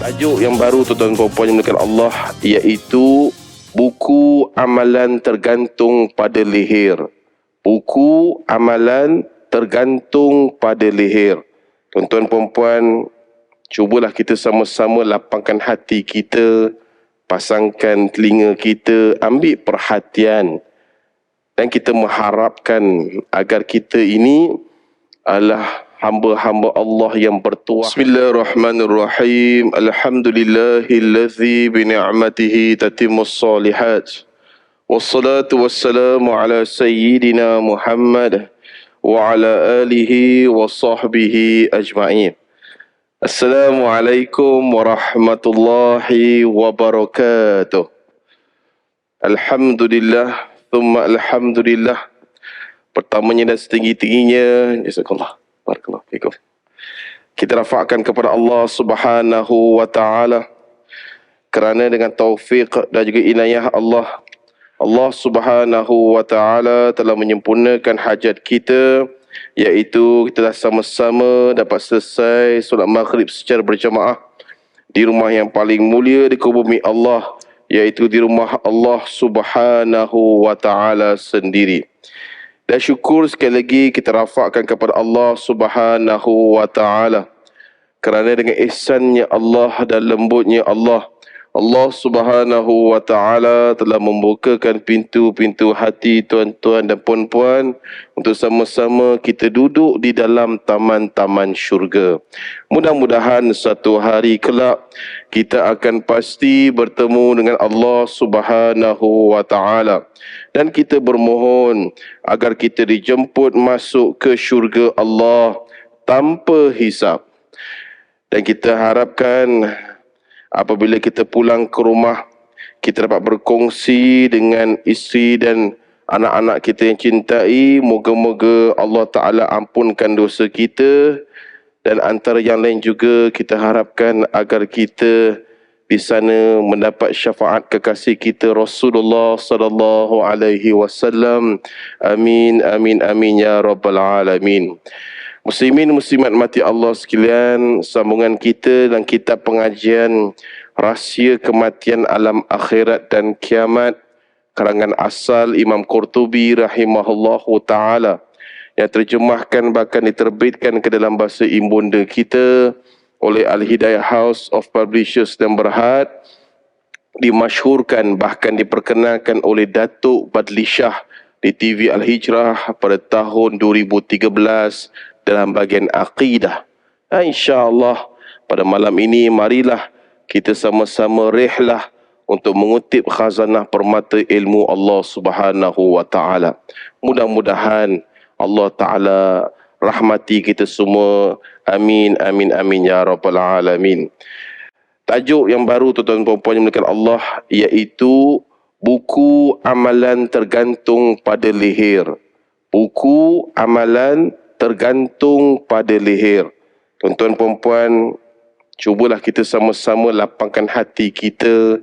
Tajuk yang baru tuan-tuan dan puan yang dimuliakan Allah, iaitu buku amalan tergantung pada leher. Buku amalan tergantung pada leher. Tuan-tuan dan puan, cubalah kita sama-sama lapangkan hati kita, pasangkan telinga kita, ambil perhatian, dan kita mengharapkan agar kita ini adalah hamba-hamba Allah yang bertuah. Bismillahirrahmanirrahim. Alhamdulillahillazi bini'matihi tatimmus salihat. Wassalatu wassalamu ala sayyidina Muhammad wa ala alihi wa sahbihi ajma'in. Assalamualaikum warahmatullahi wabarakatuh. Alhamdulillah, thumma alhamdulillah. Pertamanya dan setinggi-tingginya, jazakallah, barakallahu fikum, kita rafakkan kepada Allah Subhanahu wa taala, kerana dengan taufik dan juga inayah Allah, Allah Subhanahu wa taala telah menyempurnakan hajat kita, iaitu kita dah sama-sama dapat selesai solat maghrib secara berjamaah di rumah yang paling mulia di bumi Allah, iaitu di rumah Allah Subhanahu wa taala sendiri. Dan syukur sekali lagi kita rafakkan kepada Allah Subhanahu wa taala, kerana dengan ihsannya Allah dan lembutnya Allah, Allah Subhanahu wa taala telah membukakan pintu-pintu hati tuan-tuan dan puan-puan untuk sama-sama kita duduk di dalam taman-taman syurga. Mudah-mudahan satu hari kelak kita akan pasti bertemu dengan Allah Subhanahu wa taala, dan kita bermohon agar kita dijemput masuk ke syurga Allah tanpa hisab. Dan kita harapkan apabila kita pulang ke rumah, kita dapat berkongsi dengan isteri dan anak-anak kita yang cintai. Moga-moga Allah Ta'ala ampunkan dosa kita. Dan antara yang lain juga kita harapkan agar kita di sana mendapat syafaat kekasih kita Rasulullah sallallahu alaihi wasallam. Amin, amin, amin ya rabbal alamin. Muslimin muslimat mati Allah sekalian, sambungan kita dan kitab pengajian Rahsia Kematian Alam Akhirat dan Kiamat, karangan asal Imam Qurtubi rahimahullahu ta'ala, yang terjemahkan bahkan diterbitkan ke dalam bahasa ibunda kita oleh Al-Hidayah House of Publishers dan Berhad, dimasyhurkan bahkan diperkenalkan oleh Datuk Badli Shah di TV Al-Hijrah pada tahun 2013 dalam bahagian akidah. InsyaAllah pada malam ini marilah kita sama-sama rehlah untuk mengutip khazanah permata ilmu Allah Subhanahu wa taala. Mudah-mudahan Allah Ta'ala rahmati kita semua. Amin, amin, amin ya rabbal alamin. Tajuk yang baru tuan-tuan dan puan yang dimuliakan Allah, iaitu buku amalan tergantung pada leher. Buku amalan tergantung pada leher. Tuan-tuan dan puan, cubalah kita sama-sama lapangkan hati kita,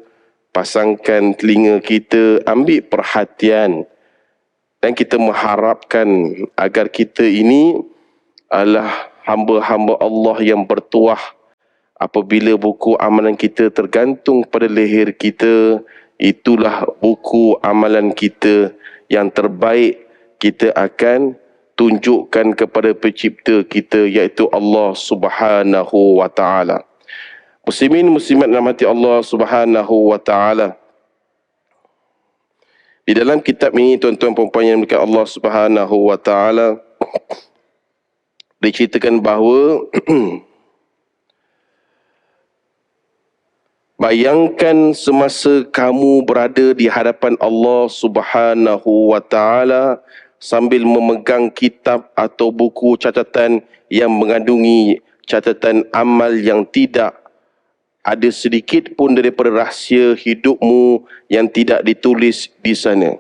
pasangkan telinga kita, ambil perhatian, dan kita mengharapkan agar kita ini adalah hamba-hamba Allah yang bertuah. Apabila buku amalan kita tergantung pada leher kita, itulah buku amalan kita yang terbaik kita akan tunjukkan kepada pencipta kita, iaitu Allah Subhanahu wa taala. Muslimin muslimat rahmati Allah Subhanahu wa taala, di dalam kitab ini tuan-tuan puan-puan yang dimuliakan Allah Subhanahu wa taala, diceritakan bahawa bayangkan semasa kamu berada di hadapan Allah Subhanahu wa taala sambil memegang kitab atau buku catatan yang mengandungi catatan amal yang tidak ada sedikit pun daripada rahsia hidupmu yang tidak ditulis di sana.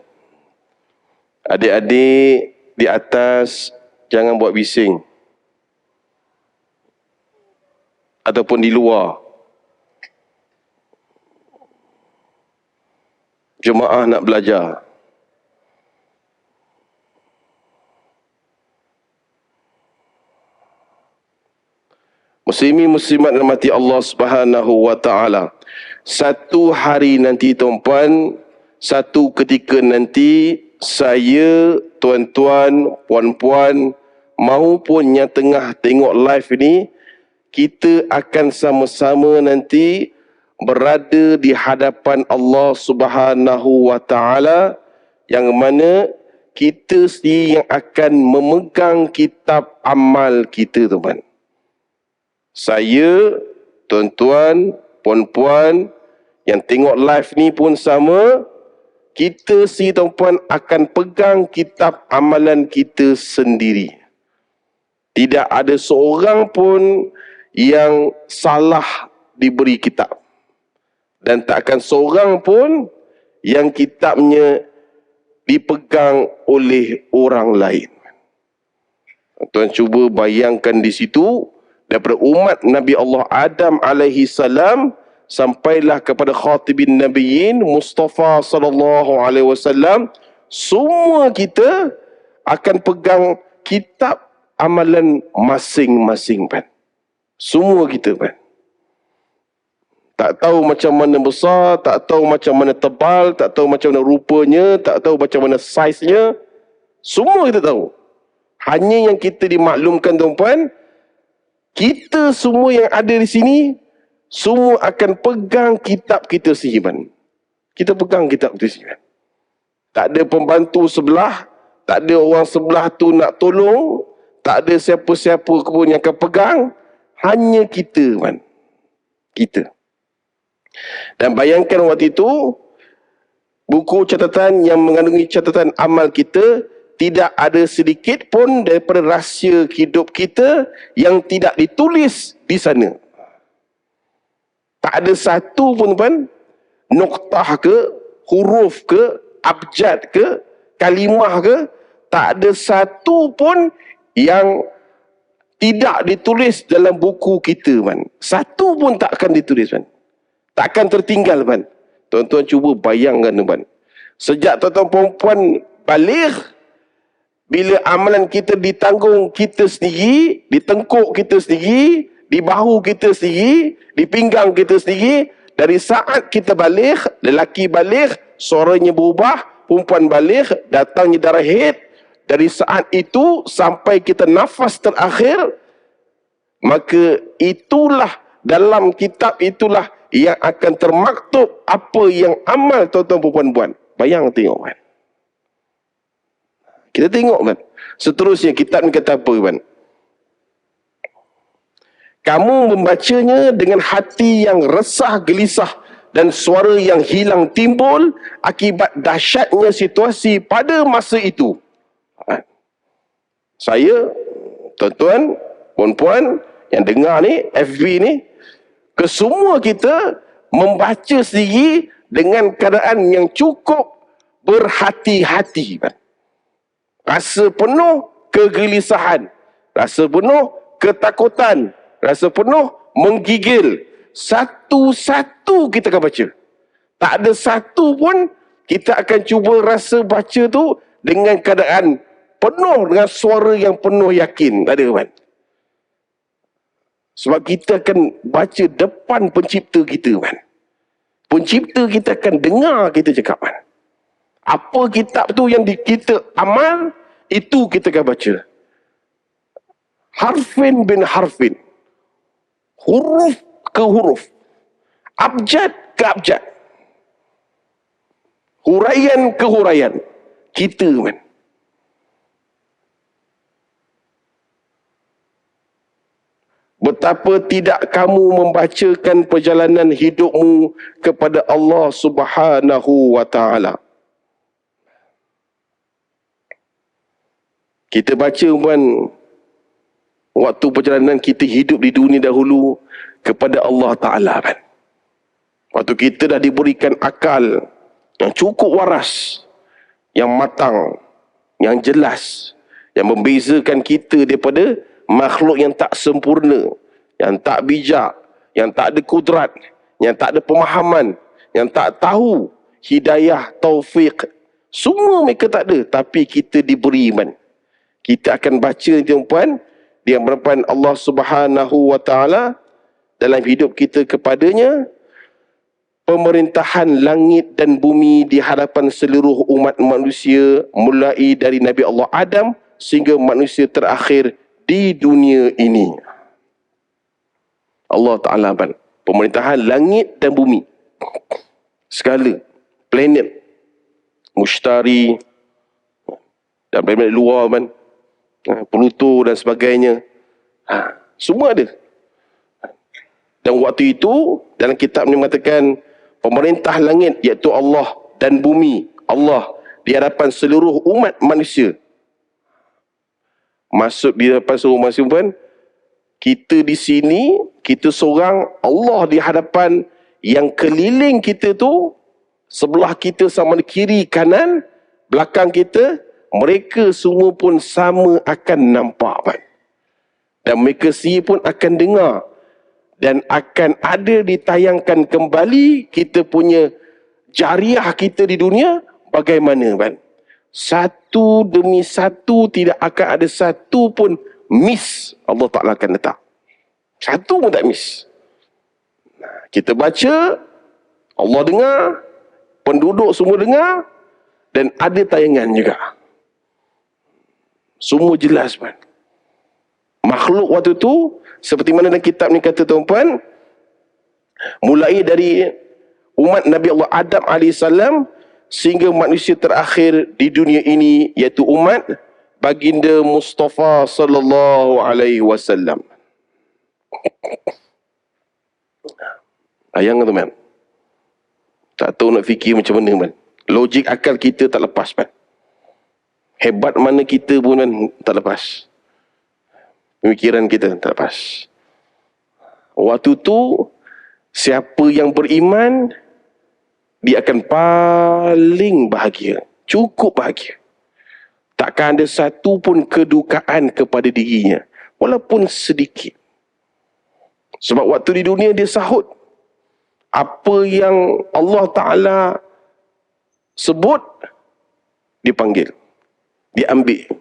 Adik-adik di atas, jangan buat bising. Ataupun di luar, jemaah nak belajar. Muslimin muslimat rahmati Allah Subhanahu wa taala. Satu hari nanti tuan-puan, satu ketika nanti saya, tuan-tuan, puan-puan maupun yang tengah tengok live ini, kita akan sama-sama nanti berada di hadapan Allah Subhanahu wa taala, yang mana kita sendiri yang akan memegang kitab amal kita, tuan-puan. Saya, tuan-tuan, puan-puan yang tengok live ni pun sama, kita si tuan-puan akan pegang kitab amalan kita sendiri. Tidak ada seorang pun yang salah diberi kitab. Dan tak akan seorang pun yang kitabnya dipegang oleh orang lain. Tuan cuba bayangkan di situ, daripada umat Nabi Allah Adam alaihi salam sampailah kepada khatibin nabiyyin Mustafa sallallahu alaihi wasallam, semua kita akan pegang kitab amalan masing-masing, kan. Semua kita, kan. Tak tahu macam mana besar, tak tahu macam mana tebal, tak tahu macam mana rupanya, tak tahu macam mana saiznya. Semua kita tahu. Hanya yang kita dimaklumkan, tuan-puan, kita semua yang ada di sini, semua akan pegang kitab kita sendiri, kan. Kita pegang kitab kita sendiri, kan. Tak ada pembantu sebelah, tak ada orang sebelah tu nak tolong, tak ada siapa-siapa pun yang akan pegang, hanya kita, kan. Kita. Dan bayangkan waktu itu, buku catatan yang mengandungi catatan amal kita, tidak ada sedikit pun daripada rahsia hidup kita yang tidak ditulis di sana. Tak ada satu pun, tuan, noktah ke, huruf ke, abjad ke, kalimah ke, tak ada satu pun yang tidak ditulis dalam buku kita, tuan. Satu pun tak akan ditulis, tuan. Tak akan tertinggal, tuan. Tuan-tuan cuba bayangkan, tuan. Sejak tuan-tuan perempuan balik, bila amalan kita ditanggung kita sendiri, di tengkuk kita sendiri, di bahu kita sendiri, di pinggang kita sendiri, dari saat kita balik, lelaki balik, suaranya berubah, perempuan balik, datangnya darah haid, dari saat itu sampai kita nafas terakhir, maka itulah, dalam kitab itulah yang akan termaktub apa yang amal tuan-tuan perempuan buat. Bayang tengok, kan. Kita tengok, kan. Seterusnya kitab ni kata apa, kan? Kamu membacanya dengan hati yang resah gelisah dan suara yang hilang timbul akibat dahsyatnya situasi pada masa itu. Saya, tuan-tuan, puan-puan yang dengar ni, FB ni, kesemua kita membaca sendiri dengan keadaan yang cukup berhati-hati, kan. Rasa penuh kegelisahan, rasa penuh ketakutan, rasa penuh menggigil. Satu-satu kita akan baca. Tak ada satu pun kita akan cuba rasa baca tu dengan keadaan penuh dengan suara yang penuh yakin. Tak ada, kan. Sebab kita akan baca depan pencipta kita, kan. Pencipta kita akan dengar kita cakap, kan. Apa kitab tu yang kita amal, itu kita akan baca. Harfin bin harfin. Huruf ke huruf. Abjad ke abjad. Huraian ke huraian. Kita, kan. Betapa tidak kamu membacakan perjalanan hidupmu kepada Allah Subhanahu wa ta'ala. Kita baca, puan, waktu perjalanan kita hidup di dunia dahulu kepada Allah Ta'ala, kan. Waktu kita dah diberikan akal yang cukup waras, yang matang, yang jelas, yang membezakan kita daripada makhluk yang tak sempurna, yang tak bijak, yang tak ada kudrat, yang tak ada pemahaman, yang tak tahu hidayah, taufik. Semua mereka tak ada, tapi kita diberi iman. Kita akan baca, tuan-puan, di hadapan Allah Subhanahu wa taala, dalam hidup kita kepadanya, pemerintahan langit dan bumi di hadapan seluruh umat manusia, mulai dari Nabi Allah Adam sehingga manusia terakhir di dunia ini. Allah Ta'ala pemerintahan langit dan bumi, segala planet, Mushtari dan planet luar, Pluto dan sebagainya, semua ada. Dan waktu itu dalam kitab ini mengatakan pemerintah langit iaitu Allah dan bumi, Allah di hadapan seluruh umat manusia. Maksud di hadapan seluruh manusia pun, kita di sini, kita seorang, Allah di hadapan yang keliling kita tu, sebelah kita sama ada kiri, kanan, belakang kita, mereka semua pun sama akan nampak. Dan mereka sendiri pun akan dengar. Dan akan ada ditayangkan kembali kita punya jariah kita di dunia bagaimana, satu demi satu, tidak akan ada satu pun miss. Allah Ta'ala akan letak satu pun tak miss. Kita baca, Allah dengar, penduduk semua dengar, dan ada tayangan juga. Semua jelas, makhluk waktu tu, seperti mana dalam kitab ni kata tuan-puan, mulai dari umat Nabi Allah Adam AS sehingga manusia terakhir di dunia ini, iaitu umat baginda Mustafa sallallahu alaihi wasallam. Bayang tuan-tuan, tak tahu nak fikir macam mana, logik akal kita tak lepas, hebat mana kita pun, tak lepas. Pemikiran kita tak lepas. Waktu tu, siapa yang beriman, dia akan paling bahagia. Cukup bahagia. Takkan ada satu pun kedukaan kepada dirinya, walaupun sedikit. Sebab waktu di dunia dia sahut apa yang Allah Ta'ala sebut, dipanggil, diambil.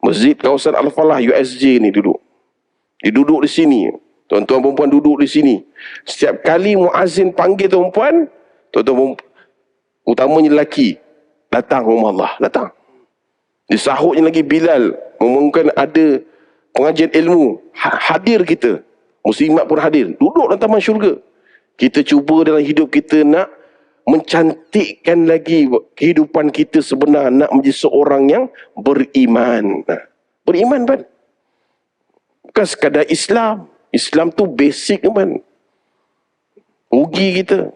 Masjid kawasan Al-Falah USJ ni duduk. Dia duduk di sini. Tuan-tuan perempuan duduk di sini. Setiap kali muazzin panggil tuan-puan, tuan-tuan utamanya lelaki, datang rumah Allah, datang. Disahutnya lagi Bilal, mengumumkan ada pengajian ilmu. Hadir kita. Muslimat pun hadir. Duduk dalam taman syurga. Kita cuba dalam hidup kita nak mencantikkan lagi kehidupan kita sebenar, nak menjadi seorang yang beriman. Beriman, bukan sekadar Islam. Islam tu basic, rugi kita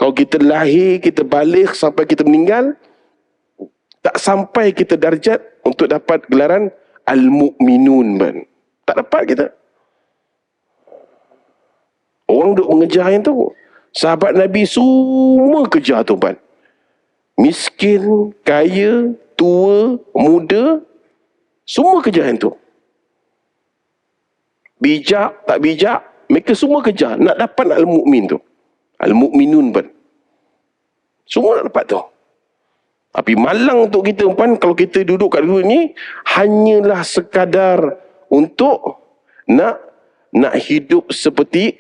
kalau kita lahir, kita balik sampai kita meninggal, tak sampai kita darjat untuk dapat gelaran Al-Mu'minun, tak dapat kita. Orang duk mengejar yang tu. Sahabat Nabi semua kejar, tuan. Miskin, kaya, tua, muda, semua kejar yang tu. Bijak, tak bijak, mereka semua kejar nak dapat Al-Mu'min tu. Al-Mu'minun, semua nak dapat tu. Tapi malang untuk kita, kalau kita duduk kat dunia ni, hanyalah sekadar untuk nak hidup seperti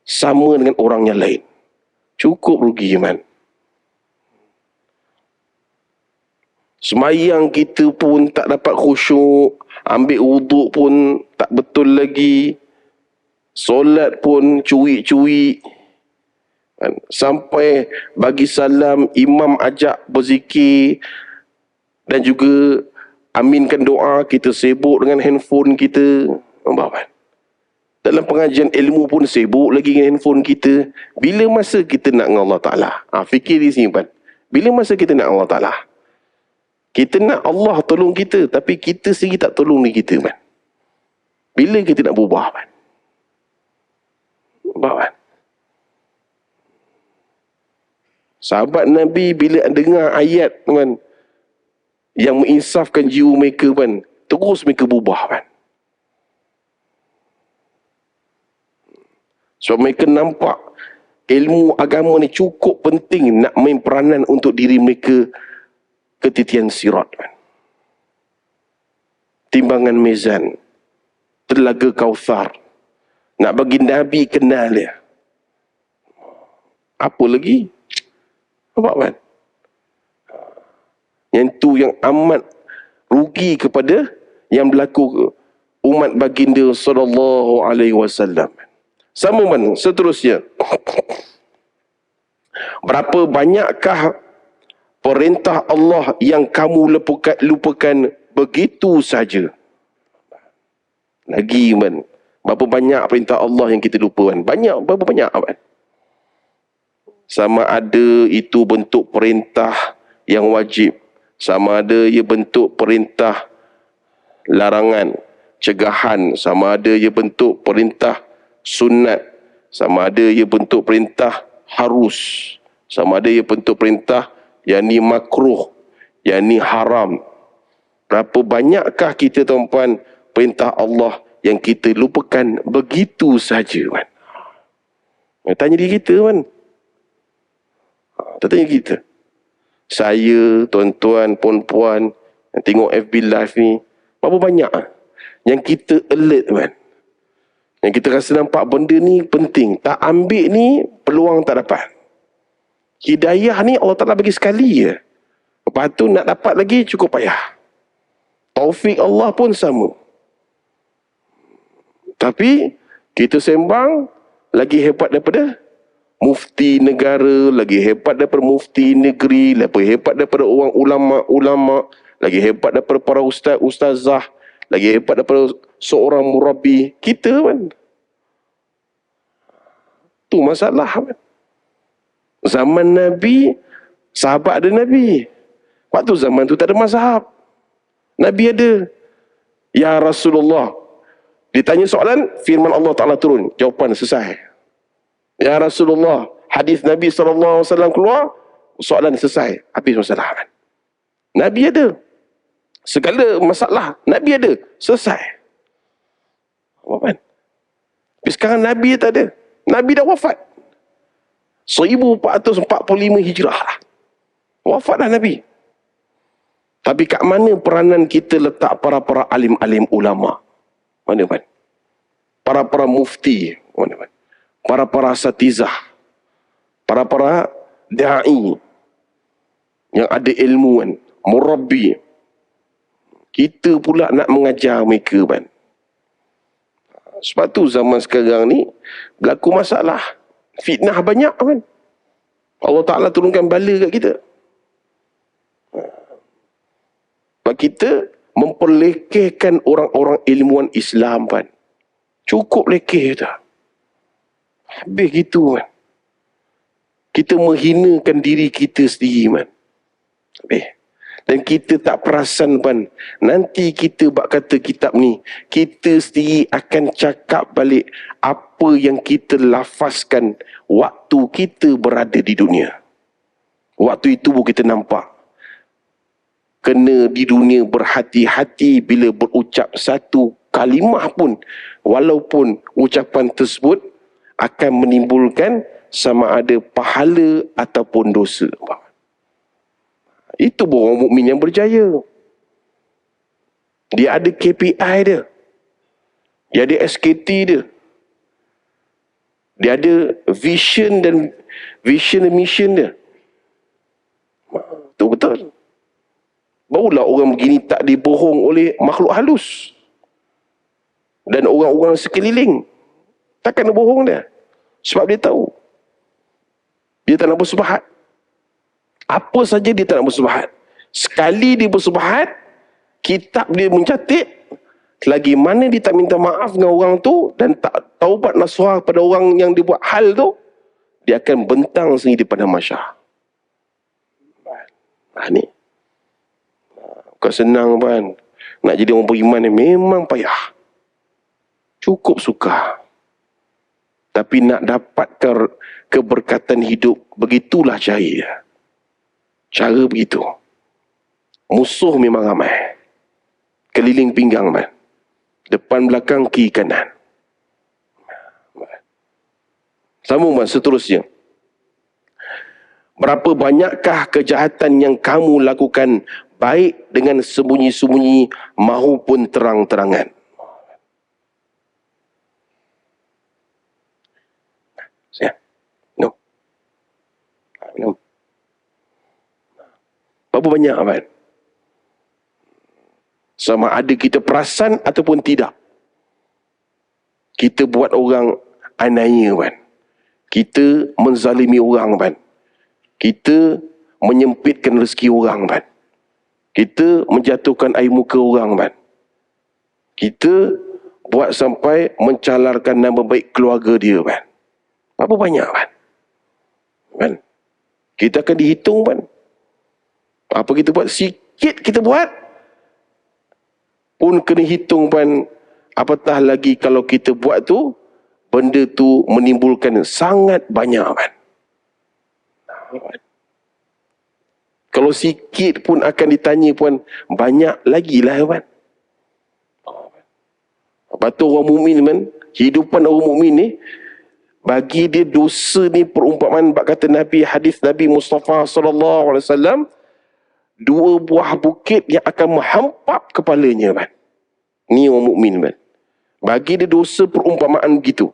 sama dengan orang yang lain. Cukup rugi, Semayang kita pun tak dapat khusyuk, ambil wuduk pun tak betul lagi, solat pun curi-curi, sampai bagi salam imam ajak berzikir dan juga aminkan doa, kita sibuk dengan handphone kita. Dalam pengajian ilmu pun sibuk lagi dengan handphone kita. Bila masa kita nak dengan Allah Ta'ala? Fikir di sini, bila masa kita nak Allah Ta'ala? Kita nak Allah tolong kita, tapi kita sendiri tak tolong diri kita, Bila kita nak berubah, Sahabat Nabi bila dengar ayat, yang menginsafkan jiwa mereka, terus mereka berubah, Sebab mereka nampak ilmu agama ni cukup penting nak main peranan untuk diri mereka ketitian sirat. timbangan mizan, telaga Kauthar. Nak bagi Nabi kenal dia. Apa lagi? Nampak kan? Yang tu yang amat rugi kepada yang berlaku umat baginda sallallahu alaihi wasallam. Sama man, seterusnya. Berapa banyakkah perintah Allah yang kamu lupakan begitu saja? Lagi man, berapa banyak perintah Allah yang kita lupa kan? Banyak, berapa banyak kan? Sama ada itu bentuk perintah yang wajib, sama ada ia bentuk perintah larangan, cegahan, sama ada ia bentuk perintah sunat, sama ada ia bentuk perintah harus, sama ada ia bentuk perintah yang ni makruh, yang ni haram. Berapa banyakkah kita tuan-puan perintah Allah yang kita lupakan begitu saja kan? Tanya diri kita kan? Tanya kita. Saya, tuan-tuan, puan-puan yang tengok FB Live ni, berapa banyak yang kita alert kan? Yang kita rasa nampak benda ni penting, tak ambil ni peluang tak dapat. Hidayah ni Allah Ta'ala bagi sekali je. Lepas tu nak dapat lagi cukup payah. Taufik Allah pun sama. Tapi kita sembang lagi hebat daripada mufti negara, lagi hebat daripada mufti negeri, lebih hebat daripada orang ulama-ulama, lagi hebat daripada para ustazah, lagi hebat daripada seorang murabi. Kita kan, tu masalah kan. Zaman Nabi, sahabat ada Nabi. Waktu zaman tu tak ada mazhab, Nabi ada. Ya Rasulullah, ditanya soalan, firman Allah Ta'ala turun, jawapan selesai. Ya Rasulullah, hadis Nabi SAW keluar, soalan selesai, habis masalah kan. Nabi ada. Segala masalah Nabi ada, selesai. Apa kan? Tapi sekarang Nabi tak ada. Nabi dah wafat 1445 Hijrah lah. Wafat dah Nabi. Tapi kat mana peranan kita letak para-para alim-alim ulama? Mana kan? Para-para mufti, mana kan? Para-para asatizah, para-para da'i yang ada ilmu kan, murabbi. Kita pula nak mengajar mereka kan. Sebab tu zaman sekarang ni berlaku masalah, fitnah banyak kan. Allah Ta'ala turunkan bala kat kita. Sebab kita memperlekehkan orang-orang ilmuwan Islam kan. Cukup lekeh dah. Habis gitu kan. Kita menghinakan diri kita sendiri man. Habis. Dan kita tak perasan pan, nanti kita bak kata kitab ni, kita sendiri akan cakap balik apa yang kita lafazkan waktu kita berada di dunia. Waktu itu pun kita nampak. Kena di dunia berhati-hati bila berucap satu kalimah pun, walaupun ucapan tersebut akan menimbulkan sama ada pahala ataupun dosa. Itu orang mukmin yang berjaya. Dia ada KPI dia. Dia ada SKT dia. Dia ada vision dan mission dia. Itu betul. Barulah orang begini tak dibohong oleh makhluk halus dan orang-orang sekeliling. Takkan nak bohong dia. Sebab dia tahu dia tak nak bersubahat. Apa saja dia tak nak bersubahat. Sekali dia bersubahat, kitab dia mencatat, lagi mana dia tak minta maaf dengan orang tu dan tak taubat nasuhah pada orang yang dia buat hal tu, dia akan bentang sendiri pada masyarakat. Ni bukan senang kan. Nak jadi orang beriman ni memang payah. Cukup suka. Tapi nak dapatkan keberkatan hidup, begitulah cara. Cara begitu. Musuh memang ramai. Keliling pinggang man. Depan belakang kiri kanan. Sambung man seterusnya. Berapa banyakkah kejahatan yang kamu lakukan baik dengan sembunyi-sembunyi maupun terang-terangan. Ya. Minum. Minum. Berapa banyak, Abang? Sama ada kita perasan ataupun tidak. Kita buat orang aniaya, Abang. Kita menzalimi orang, Abang. Kita menyempitkan rezeki orang, Abang. Kita menjatuhkan air muka orang, Abang. Kita buat sampai mencalarkan nama baik keluarga dia, Abang. Berapa banyak, Abang? Abang? Kita akan dihitung, Abang. Apa kita buat? Sikit kita buat pun kena hitung, Abang. Apatah lagi kalau kita buat tu, benda tu menimbulkan sangat banyak, Abang. Kalau sikit pun akan ditanya, Puan, banyak lagi lah, Abang. Lepas tu orang mukmin, man, kehidupan orang mukmin ni, bagi dia dosa ni perumpamaan bab kata Nabi, hadis Nabi Mustafa sallallahu alaihi wasallam, 2 buah bukit yang akan menghampap kepalanya, man. Ni orang mukmin, man. Bagi dia dosa perumpamaan begitu,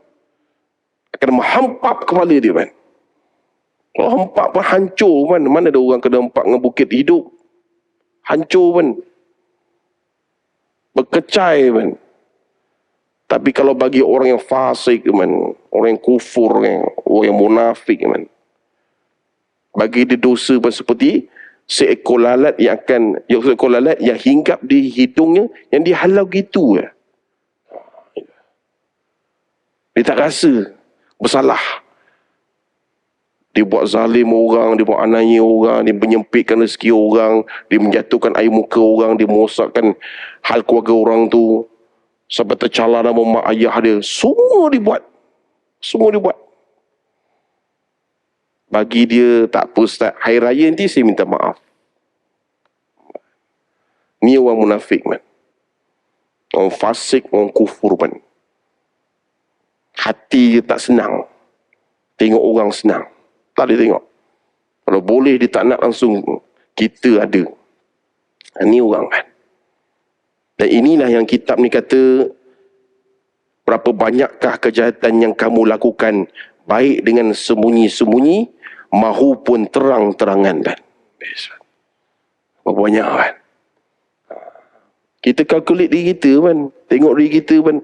akan menghampap kepala dia, man. Kalau hampak pun hancur, man. Mana ada orang kena hampak dengan bukit hidup? Hancur, man. Berkecai, man. Tapi kalau bagi orang yang fasik, man, orang yang kufur, orang yang munafik, man, bagi dia dosa pun seperti seekor lalat yang hinggap di hidungnya, yang dihalau gitu. Dia tak rasa bersalah. Dia buat zalim orang, dia buat aniaya orang, dia menyempitkan rezeki orang, dia menjatuhkan air muka orang, dia merosakkan hal keluarga orang tu, sampai tercalar nama mak ayah dia. Semua dibuat. Semua dibuat. Bagi dia, tak apa Ustaz, hari raya nanti saya minta maaf. Ni orang munafik, man. Orang fasik, orang kufur, man. Hati dia tak senang tengok orang senang. Tak dia tengok. Kalau boleh dia tak nak langsung kita ada. Ni orang, man. Dan inilah yang kitab ni kata, berapa banyakkah kejahatan yang kamu lakukan, baik dengan sembunyi-sembunyi maupun terang-terangan, kan? Berapa banyak, kan? Kita kalkulate diri kita, kan? Tengok diri kita, kan?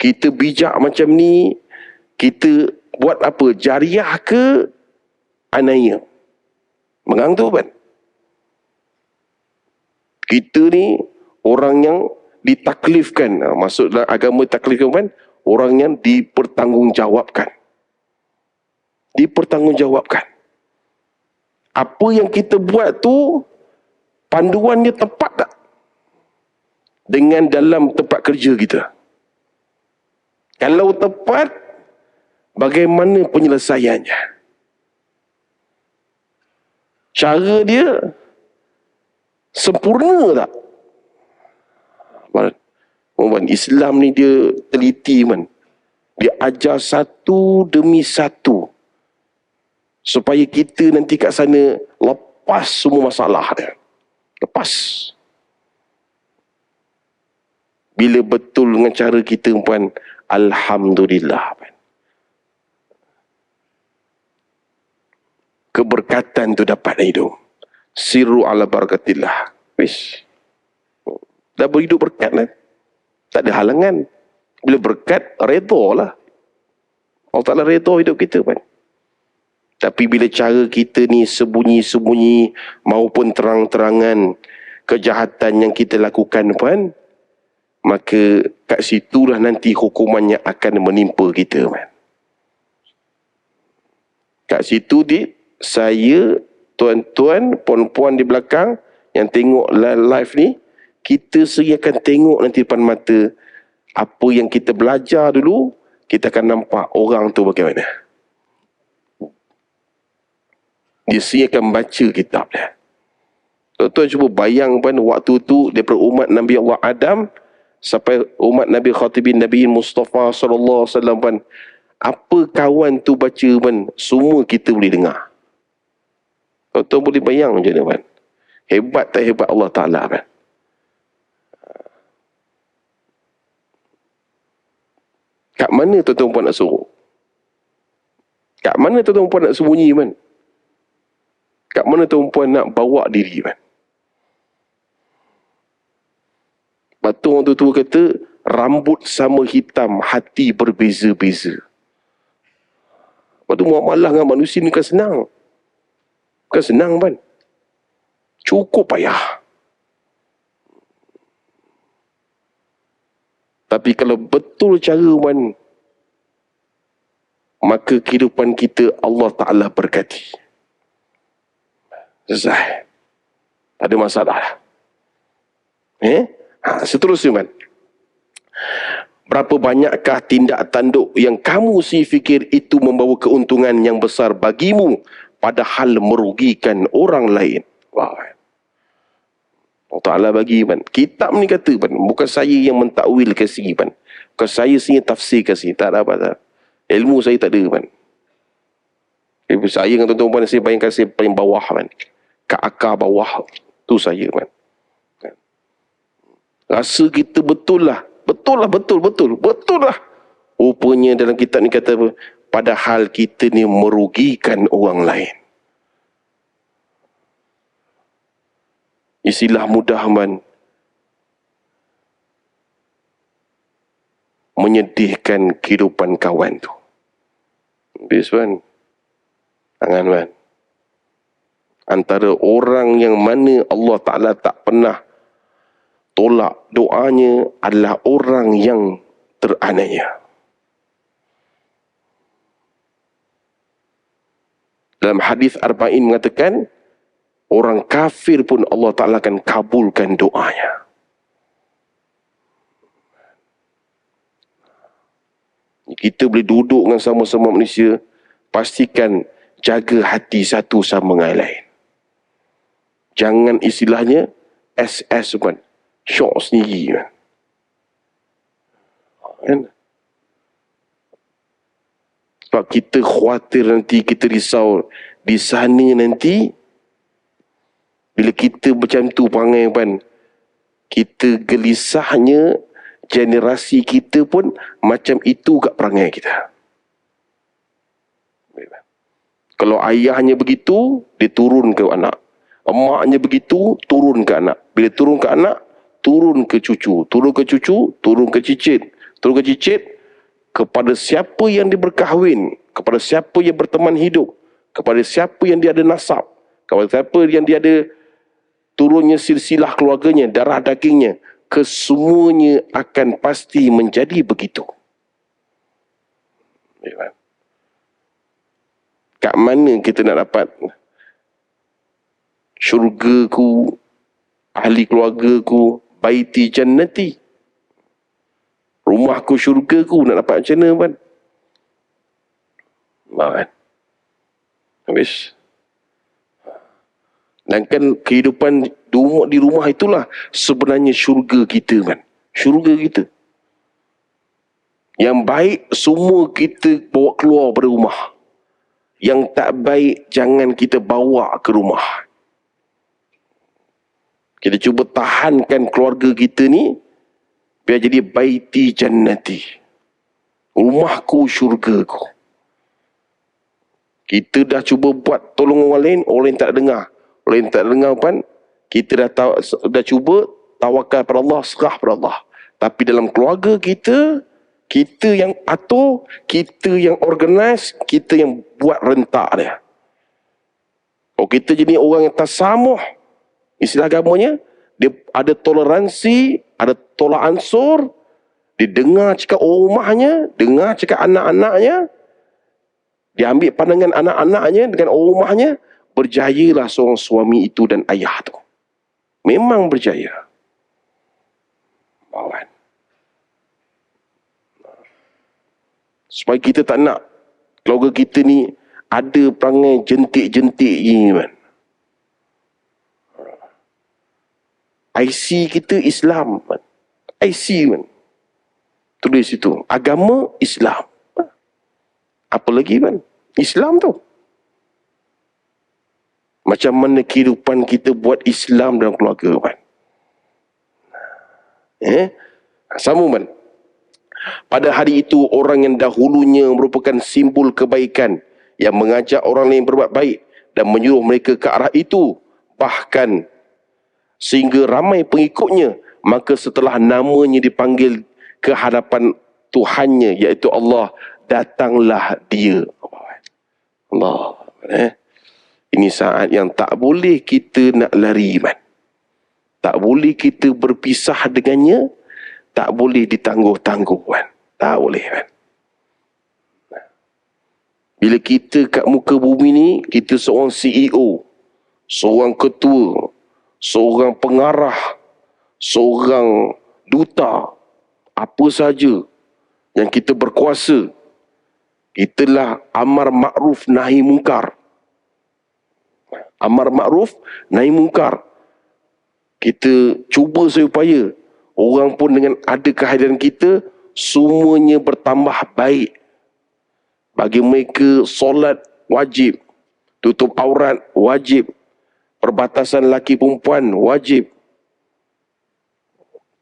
Kita bijak macam ni, kita buat apa? Jariah ke aniaya? Mengang tu, kan? Kita ni orang yang ditaklifkan. Maksud dalam agama taklifkan, kan? Orang yang dipertanggungjawabkan. Dipertanggungjawabkan. Apa yang kita buat tu, panduannya tepat tak? Dengan dalam tempat kerja kita. Kalau tepat, bagaimana penyelesaiannya? Cara dia sempurna tak? Islam ni dia teliti, man. Dia ajar satu demi satu, supaya kita nanti kat sana lepas semua masalah dia. Lepas. Bila betul dengan cara kita, puan, alhamdulillah, puan. Keberkatan tu dapat hidup. Siru ala barakatillah. Wish. Dah berhidup berkat lah. Tak ada halangan. Bila berkat, redha lah. Allah Ta'ala redha hidup kita, puan. Tapi bila cara kita ni sembunyi-sembunyi maupun terang-terangan kejahatan yang kita lakukan, puan, maka kat situlah nanti hukumannya akan menimpa kita, puan. Kat situ saya, tuan-tuan, puan-puan di belakang yang tengok live ni, kita sendiri akan tengok nanti depan mata apa yang kita belajar dulu, kita akan nampak orang tu bagaimana. Dia sendiri akan baca kitab dia. Tuan-tuan cuba bayangkan waktu tu daripada umat Nabi Allah Adam sampai umat Nabi Khatibin Nabi Mustafa sallallahu alaihi wasallam, apa kawan tu baca, semua kita boleh dengar. Tuan-tuan boleh bayang macam mana, Hebat tak hebat Allah Ta'ala kan? Kat mana tuan-tuan puan nak suruh? Kat mana tuan-tuan puan nak sembunyi kan? Kat mana tuan-tuan puan nak bawa diri kan? Lepas tu orang tua kata, rambut sama hitam, hati berbeza-beza. Lepas tu muamalah dengan manusia ni kan senang. Bukan senang kan? Cukup payah. Tapi kalau betul cara man, maka kehidupan kita Allah Ta'ala berkati. Selesai. Tak ada masalah. Seterusnya man. Berapa banyakkah tindak tanduk yang kamu fikir itu membawa keuntungan yang besar bagimu, padahal merugikan orang lain. Wow. Allah Ta'ala bagi man. Kitab ni kata man, bukan saya yang mentakwil kasi man. Bukan saya sendiri tafsir kasi. Tak ada apa-apa. Ilmu saya tak ada man. Saya dengan tuan-tuan saya bayangkan saya paling bawah man. Kat akar bawah tu saya man. Rasa kita betul lah. Betul lah. Rupanya dalam kitab ni kata apa? Padahal kita ni merugikan orang lain. Istilah mudah man, menyedihkan kehidupan kawan tu. Habis man. Tangan man. Antara orang yang mana Allah Ta'ala tak pernah tolak doanya adalah orang yang teraniaya. Dalam hadis Arba'in mengatakan, orang kafir pun Allah Ta'ala akan kabulkan doanya. Kita boleh duduk dengan sama-sama manusia, pastikan jaga hati satu sama dengan lain. Jangan istilahnya SS kan, syok sendiri kan. Sebab kita khawatir nanti, kita risau di sana nanti. Bila kita macam tu perangai kan, kita gelisahnya generasi kita pun macam itu kat perangai kita. Kalau ayahnya begitu, dia turun ke anak. Emaknya begitu, turun ke anak. Bila turun ke anak, turun ke cucu. Turun ke cucu, turun ke cicit. Turun ke cicit, kepada siapa yang dia berkahwin, kepada siapa yang berteman hidup, kepada siapa yang dia ada nasab, kepada siapa yang dia ada turunnya silsilah keluarganya, darah dagingnya, kesemuanya akan pasti menjadi begitu. Kat mana kita nak dapat syurgaku, ahli keluargaku, baiti jannati, rumahku syurgaku, nak dapat macam mana kan? Kan? Habis. Dan kan kehidupan di rumah itulah sebenarnya syurga kita kan. Syurga kita. Yang baik semua kita bawa keluar dari rumah. Yang tak baik jangan kita bawa ke rumah. Kita cuba tahankan keluarga kita ni biar jadi baiti jannati. Rumahku syurgaku. Kita dah cuba buat tolong orang lain tak dengar. Orang yang tak dengar kan, kita dah cuba tawakal pada Allah, serah pada Allah. Tapi dalam keluarga kita, kita yang atur, kita yang organize, kita yang buat rentak dia. Kalau kita jadi orang yang tasamuh, istilah agamanya, dia ada toleransi, ada tolak ansur, dia dengar cakap orang rumahnya, dengar cakap anak-anaknya, dia ambil pandangan anak-anaknya dengan orang rumahnya, berjayalah seorang suami itu dan ayah tu. Memang berjaya. Bawan. Supaya kita tak nak keluarga kita ni ada perangai jentik-jentik ni kan. IC kita Islam kan. IC kan. Tulis situ. Agama Islam. Apa lagi kan? Islam tu. Macam mana kehidupan kita buat Islam dalam keluarga, man. Sama, man. Pada hari itu, orang yang dahulunya merupakan simbol kebaikan, yang mengajak orang lain berbuat baik dan menyuruh mereka ke arah itu, bahkan sehingga ramai pengikutnya, maka setelah namanya dipanggil ke hadapan Tuhannya, iaitu Allah, datanglah dia. Allah. Ini saat yang tak boleh kita nak lari, man. Tak boleh kita berpisah dengannya, tak boleh ditangguh-tangguh, man. Tak boleh, man. Bila kita kat muka bumi ni, kita seorang CEO, seorang ketua, seorang pengarah, seorang duta, apa saja yang kita berkuasa, itulah amar makruf nahi mungkar. Amar makruf nahi mungkar. Kita cuba supaya orang pun dengan ada kehadiran kita, semuanya bertambah baik. Bagi mereka, solat wajib, tutup aurat wajib, perbatasan laki perempuan wajib,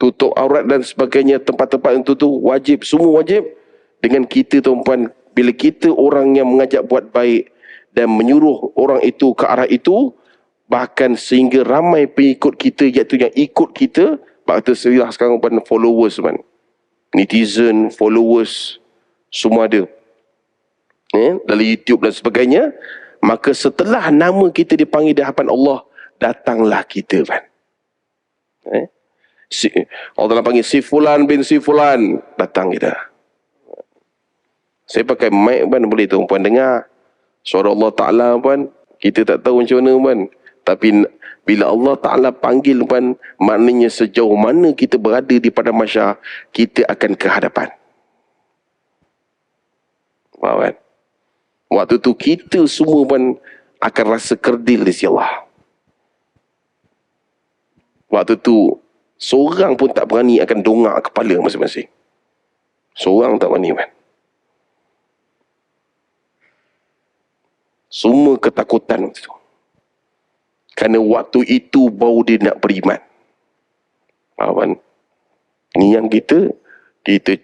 tutup aurat dan sebagainya, tempat-tempat yang tutup wajib, semua wajib. Dengan kita, tuan-puan, bila kita orang yang mengajak buat baik dan menyuruh orang itu ke arah itu, bahkan sehingga ramai pengikut kita, iaitu yang ikut kita, bakal terselah sekarang pada followers, man. Netizen, followers, semua ada. Dalam YouTube dan sebagainya. Maka setelah nama kita dipanggil di hadapan Allah, datanglah kita, man. Allah panggil si fulan bin si fulan, datang kita. Saya pakai mic, man, boleh tuan-puan dengar suara Allah Ta'ala, man. Kita tak tahu macam mana, man. Tapi bila Allah Ta'ala panggil, man, maknanya sejauh mana kita berada di padang mahsyar, kita akan ke hadapan. Faham, kan? Waktu tu kita semua, man, akan rasa kerdil di sisi Allah. Waktu tu seorang pun tak berani akan dongak kepala masing-masing. Seorang tak berani, man. Semua ketakutan waktu tu. Kerana waktu itu baru dia nak beriman. Faham, kan? Ni yang kita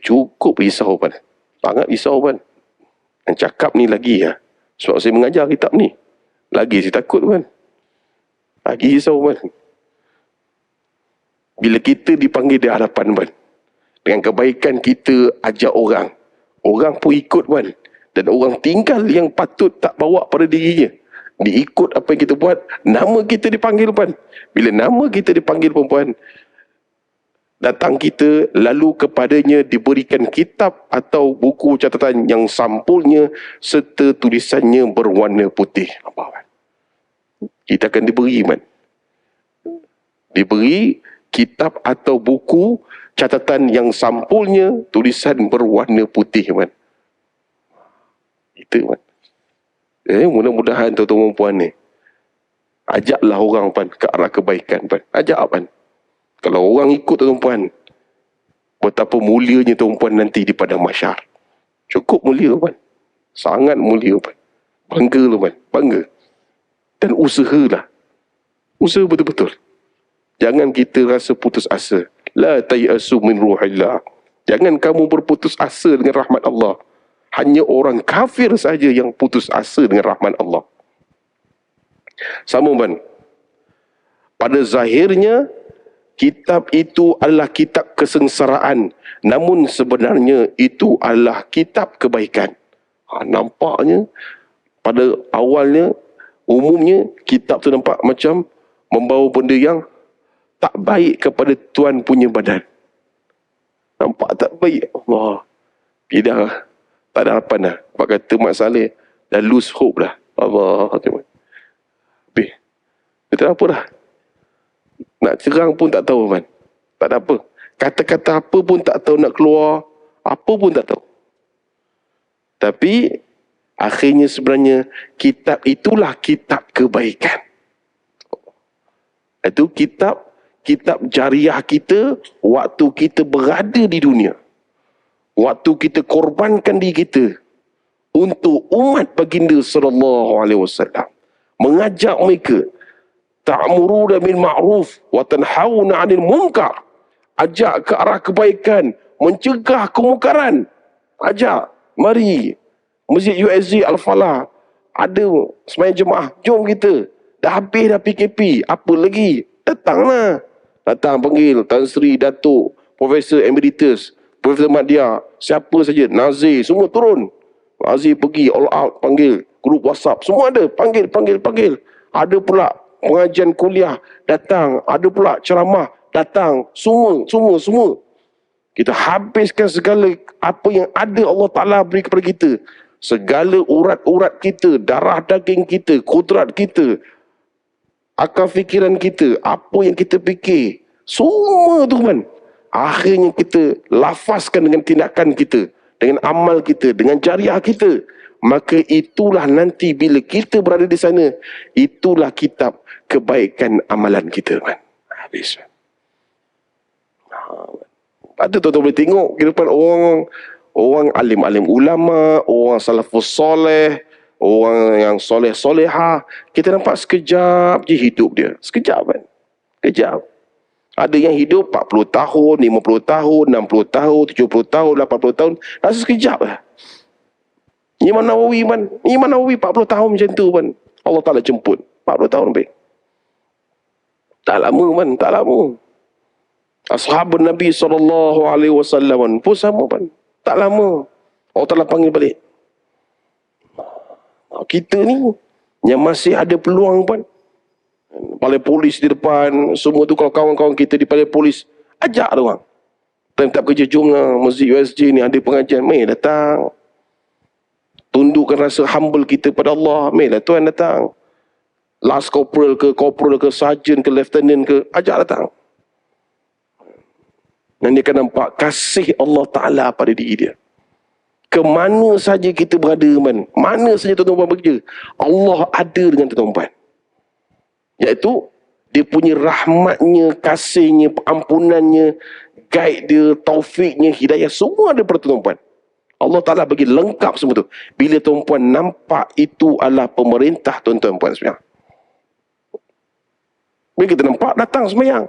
cukup risau, man. Sangat risau, man. Yang cakap ni lagi, ya. Sebab saya mengajar kitab ni, lagi saya takut, man. Lagi risau, man. Bila kita dipanggil di hadapan, man, dengan kebaikan kita ajak orang, orang pun ikut, man. Dan orang tinggal yang patut tak bawa pada dirinya, diikut apa yang kita buat. Nama kita dipanggil, man. Bila nama kita dipanggil, perempuan, datang kita, lalu kepadanya diberikan kitab atau buku catatan yang sampulnya serta tulisannya berwarna putih. Apa, man? Kita akan diberi, man. Diberi kitab atau buku catatan yang sampulnya tulisan berwarna putih, man. Itu, man. Mudah-mudahan tuan-tuan puan ni, ajaklah orang, man, ke arah kebaikan, man. Ajak, man. Kalau orang ikut, tuan-puan, betapa mulianya tuan-puan nanti di padang mahsyar. Cukup mulia, man. Sangat mulia, man. Bangga lah, man. Bangga. Dan usahalah. Usaha betul-betul. Jangan kita rasa putus asa. La tayasu min ruhillah. Jangan kamu berputus asa dengan rahmat Allah. Hanya orang kafir saja yang putus asa dengan rahmat Allah. Sama, man. Pada zahirnya, kitab itu adalah kitab kesengsaraan. Namun sebenarnya itu adalah kitab kebaikan. Nampaknya, pada awalnya, umumnya, kitab tu nampak macam membawa benda yang tak baik kepada tuan punya badan. Nampak tak baik. Allah. Dah tak ada harapan dah. Pak kata Mak Saleh, dah lose hope dah. Allah. Habis. Dia apa dah? Nak cerang pun tak tahu, man. Tak ada apa. Kata-kata apa pun tak tahu nak keluar. Apa pun tak tahu. Tapi akhirnya sebenarnya kitab itulah kitab kebaikan. Itu kitab jariah kita waktu kita berada di dunia. Waktu kita korbankan diri kita untuk umat baginda sallallahu alaihi wasallam. mengajak mereka. Ta'muruna bil ma'ruf wa tanhauna 'anil munkar. Ajak ke arah kebaikan, mencegah kemungkaran. Ajak, mari. Masjid USG Al-Falah ada sembahyang jemaah, jom kita. Dah habis dah PKP, apa lagi? Datanglah. Datang panggil Tan Sri, Datuk, Profesor Emeritus, Profesor Madya, siapa saja, Nazir, semua turun. Nazir pergi all out, panggil grup WhatsApp, semua ada, panggil. Ada pula pengajian kuliah, datang. Ada pula ceramah, datang. Semua. Kita habiskan segala apa yang ada Allah Ta'ala beri kepada kita. Segala urat-urat kita, darah daging kita, kudrat kita, akal fikiran kita, apa yang kita fikir, semua tu kan. Akhirnya kita lafazkan dengan tindakan kita, dengan amal kita, dengan jariah kita. Maka itulah nanti bila kita berada di sana, itulah kitab kebaikan amalan kita kan. Habis. Ada tuan-tuan boleh tengok kehidupan orang alim-alim ulama, orang salafus soleh, orang yang soleh-solehah. Kita nampak sekejap je hidup dia. Sekejap kan. Kejap. Ada yang hidup 40 tahun, 50 tahun, 60 tahun, 70 tahun, 80 tahun. Rasa sekejap lah. Imam Nawawi 40 tahun macam tu kan. Allah Ta'ala jemput. 40 tahun lebih. Tak lama. Ashabun Nabi SAW pun sama kan. Tak lama. Allah Ta'ala panggil balik. Kita ni yang masih ada peluang kan. Balai polis di depan, semua tu kalau kawan-kawan kita di balai polis, ajak dia orang. Time tak kerja, jomlah Masjid USG ni ada pengajian, mari datang. Tundukkan rasa humble kita pada Allah, marilah tuan datang. Last corporal ke sergeant ke lieutenant ke, ajak datang. Dan dia akan nampak kasih Allah Ta'ala pada diri dia. Ke mana saja kita berada, mana saja tuan-tuan bekerja, Allah ada dengan tuan-tuan. Iaitu, dia punya rahmatnya, kasihnya, ampunannya, guide dia, taufiknya, hidayah, semua ada pada tuan-tuan. Allah Ta'ala bagi lengkap semua tu. Bila tuan-tuan nampak itu adalah pemerintah tuan-tuan puan semayang. Bila kita nampak, datang semayang.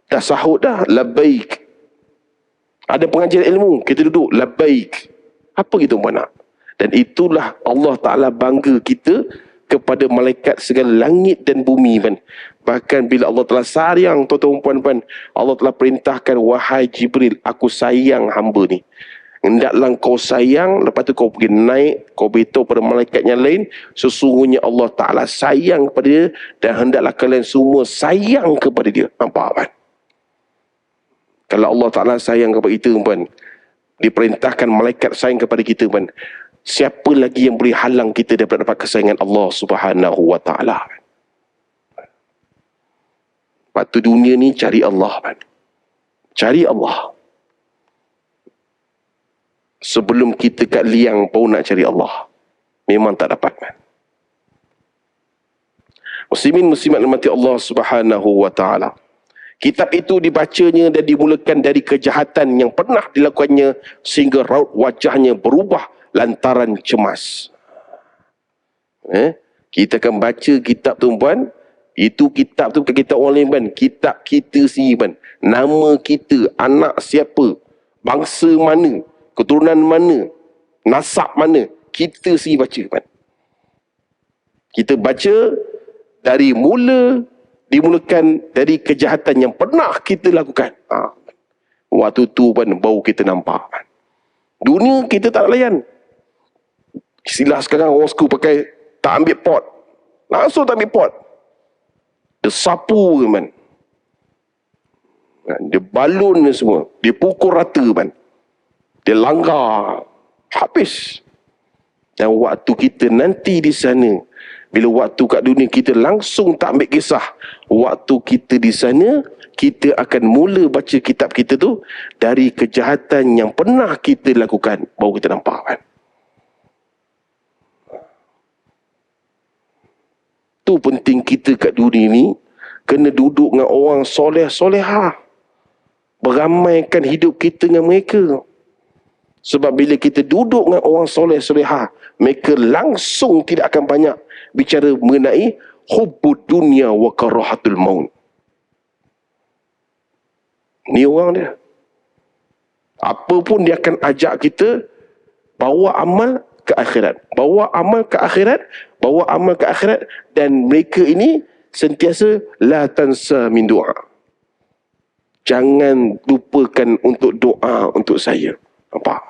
Dah sahut dah, labbaik. Ada pengajian ilmu, kita duduk, labbaik. Apa kita nak? Dan itulah Allah Ta'ala bangga kita kepada malaikat segala langit dan bumi kan. Bahkan bila Allah Ta'ala sayang tuan-tuan puan, Allah Ta'ala perintahkan, wahai Jibril, aku sayang hamba ni. Hendaklah kau sayang, lepas tu kau pergi naik, kau beritahu pada malaikat yang lain, sesungguhnya Allah Ta'ala sayang kepada dia, dan hendaklah kalian semua sayang kepada dia. Nampak kan? Kalau Allah Ta'ala sayang kepada kita kan, diperintahkan malaikat sayang kepada kita kan, siapa lagi yang boleh halang kita daripada dapat kesayangan Allah Subhanahu wa Ta'ala? Lepas tu dunia ni cari Allah kan. Cari Allah. Sebelum kita kat liang pun nak cari Allah, memang tak dapat kan. Muslimin muslimat rahmati Allah Subhanahu wa Ta'ala. Kitab itu dibacanya dan dimulakan dari kejahatan yang pernah dilakukannya sehingga raut wajahnya berubah lantaran cemas. Kita akan baca kitab tu puan. Itu kitab tu bukan kitab orang lain kan. Kitab kita sendiri kan. Nama kita, anak siapa, bangsa mana, keturunan mana, nasab mana, kita sendiri baca kan. Kita baca dari dimulakan dari kejahatan yang pernah kita lakukan. Waktu tu kan baru kita nampak kan. Dunia kita tak layan. Istilah sekarang orang suka pakai tak ambil pot. Langsung tak ambil pot. Dia sapu kan. Dia balun ni semua. Dia pukul rata kan. Dia langgar. Habis. Dan waktu kita nanti di sana, bila waktu kat dunia kita langsung tak ambil kisah. Waktu kita di sana, kita akan mula baca kitab kita tu dari kejahatan yang pernah kita lakukan. Baru kita nampak kan. Tu penting kita kat dunia ni kena duduk dengan orang soleh-solehah. Beramaikan hidup kita dengan mereka. Sebab bila kita duduk dengan orang soleh-solehah, mereka langsung tidak akan banyak bicara mengenai hubbud dunya wa karahatul maut. Ni orang dia. Apa pun dia akan ajak kita bawa amal ke akhirat. Bawa amal ke akhirat, bawa amal ke akhirat, dan mereka ini sentiasa la tansa min doa. Jangan lupakan untuk doa untuk saya. Nampak?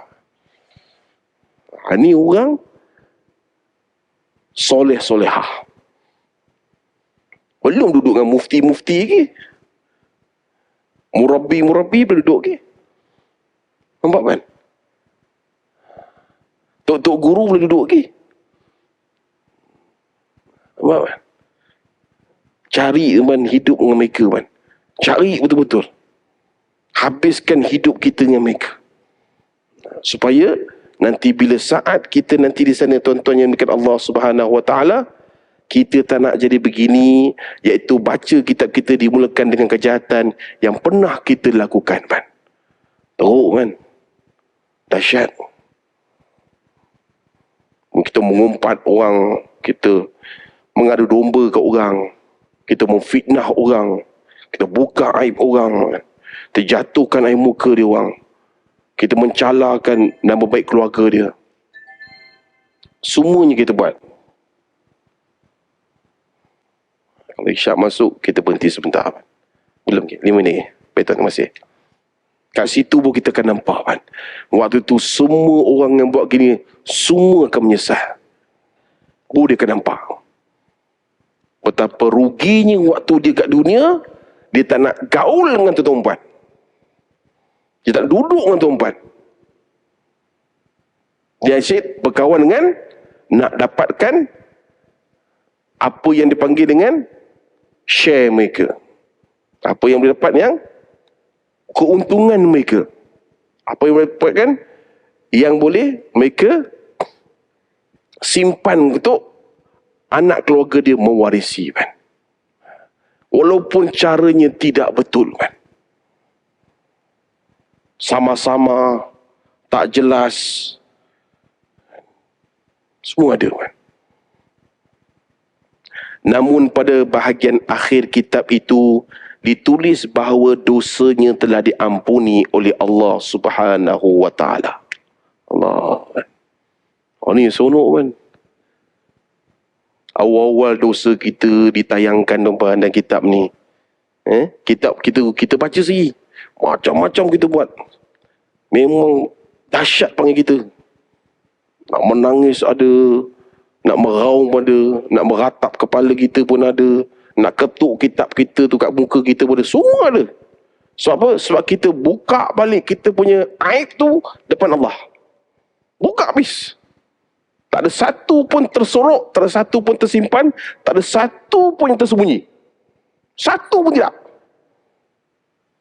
Ini orang soleh-solehah. Belum duduk dengan mufti-mufti lagi. Murabbi-murabbi belum duduk lagi. Nampak kan? Tok-tok guru boleh duduk lagi. Nampak kan? Cari teman hidup dengan mereka kan. Cari betul-betul. Habiskan hidup kita dengan mereka. Supaya nanti bila saat kita nanti di sana tuan-tuan yang dekat Allah Subhanahu Wa Taala, kita tak nak jadi begini, iaitu baca kitab kita dimulakan dengan kejahatan yang pernah kita lakukan kan. Teruk kan? Dahsyat. Kita mengumpat orang, kita mengadu domba ke orang, kita memfitnah orang, kita buka aib orang, kita jatuhkan air muka dia orang, kita mencalakan nama baik keluarga dia. Semuanya kita buat. Kalau isyak masuk, kita berhenti sebentar. Belum ke? 5 minit. Baik, terima kasih. Kat situ pun kita akan nampak kan. Waktu tu semua orang yang buat gini, semua akan menyesal. Dia akan nampak. Betapa ruginya waktu dia kat dunia, dia tak nak gaul dengan tuan-tuan perempuan. Dia tak duduk dengan tuan perempuan. Dia asyik berkawan dengan nak dapatkan apa yang dipanggil dengan share mereka. Apa yang boleh dapat yang keuntungan mereka. Apa yang boleh dapatkan yang boleh mereka simpan untuk anak keluarga dia mewarisi kan. Walaupun caranya tidak betul kan. Sama-sama tak jelas. Semua ada kan. Namun pada bahagian akhir kitab itu ditulis bahawa dosanya telah diampuni oleh Allah Subhanahu Wa Taala. Allah. Oh ni sonok kan. Awal-awal dosa kita ditayangkan dalam kitab ni. Kitab kita baca sendiri. Macam-macam kita buat. Memang dahsyat panggil kita. Nak menangis ada, nak meraung ada, nak meratap kepala kita pun ada, nak ketuk kitab kita tu kat muka kita pun ada. Semua ada. Sebab apa? Sebab kita buka balik kita punya aib tu depan Allah. Buka habis. Tak ada satu pun tersorok, tak ada satu pun tersimpan, tak ada satu pun yang tersembunyi. Satu pun tidak.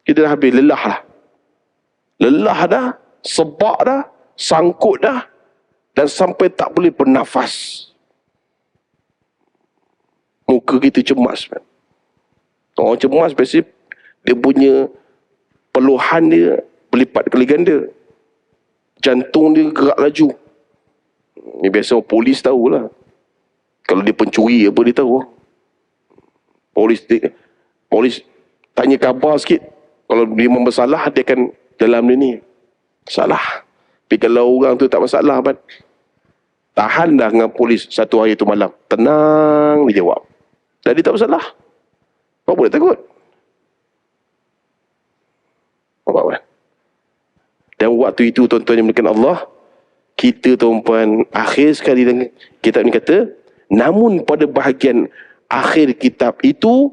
Kita dah habis, lelah dah. Lelah dah, sebab dah, sangkut dah, dan sampai tak boleh bernafas. Muka kita cemas. Orang cemas biasanya dia punya peluhan dia berlipat kali ganda. Jantung dia gerak laju. Ni biasa polis tahulah. Kalau dia pencuri apa dia tahu. Polis tanya khabar sikit. Kalau dia membersalah dia akan dalam dia ni. Salah. Tapi kalau orang tu tak masalah kan. Tahan dah dengan polis satu hari tu malam. Tenang dia jawab. Dan dia tak bersalah. Kau boleh takut. Nampak kan? Dan waktu itu tuan-tuan yang dimuliakan Allah, kita tuan-tuan akhir sekali dengan kitab ni kata, namun pada bahagian akhir kitab itu